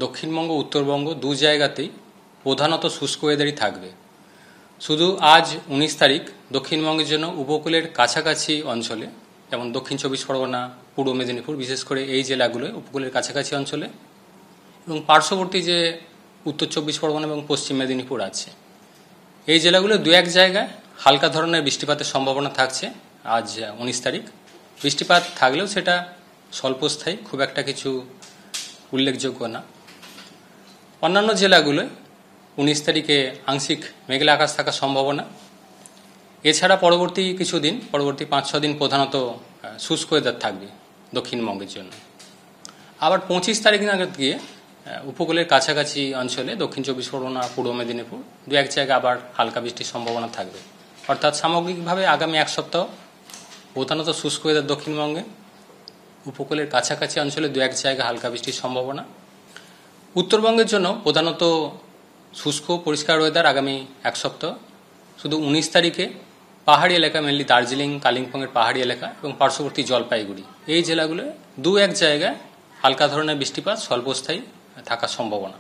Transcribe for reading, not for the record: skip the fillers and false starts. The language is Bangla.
দক্ষিণবঙ্গ উত্তরবঙ্গ দু জায়গাতেই প্রধানত শুষ্ক ওয়েদারই থাকবে। শুধু আজ 19 তারিখ দক্ষিণবঙ্গের জন্য উপকূলের কাছাকাছি অঞ্চলে, যেমন দক্ষিণ চব্বিশ পরগনা, পূর্ব মেদিনীপুর, বিশেষ করে এই জেলাগুলোয় উপকূলের কাছাকাছি অঞ্চলে এবং পার্শ্ববর্তী যে উত্তর চব্বিশ পরগনা এবং পশ্চিম মেদিনীপুর আছে, এই জেলাগুলো দু এক জায়গায় হালকা ধরনের বৃষ্টিপাতের সম্ভাবনা থাকছে। আজ 19 তারিখ বৃষ্টিপাত থাকলেও সেটা স্বল্পস্থায়ী, খুব একটা কিছু উল্লেখযোগ্য না। অন্যান্য জেলাগুলোয় 19 তারিখে আংশিক মেঘলা আকাশ থাকার সম্ভাবনা। এছাড়া পরবর্তী 5-6 দিন প্রধানত শুষ্ক ওয়েদার থাকবে দক্ষিণবঙ্গের জন্য। আবার 25 তারিখ নাগাদ গিয়ে উপকূলের কাছাকাছি অঞ্চলে দক্ষিণ চব্বিশ পরগনা, পূর্ব মেদিনীপুর দু এক জায়গায় আবার হালকা বৃষ্টির সম্ভাবনা থাকবে। অর্থাৎ সামগ্রিকভাবে আগামী এক সপ্তাহ প্রধানত শুষ্ক ওয়েদার দক্ষিণবঙ্গে, উপকূলের কাছাকাছি অঞ্চলে দু এক জায়গায় হালকা বৃষ্টির সম্ভাবনা। উত্তরবঙ্গের জন্য প্রধানত শুষ্ক পরিষ্কার ওয়েদার আগামী এক সপ্তাহ। শুধু 19 তারিখে পাহাড়ি এলাকা, মেনলি দার্জিলিং, কালিম্পংয়ের পাহাড়ি এলাকা এবং পার্শ্ববর্তী জলপাইগুড়ি, এই জেলাগুলোয় দু এক জায়গায় হালকা ধরনের বৃষ্টিপাত স্বল্পস্থায়ী থাকার সম্ভাবনা।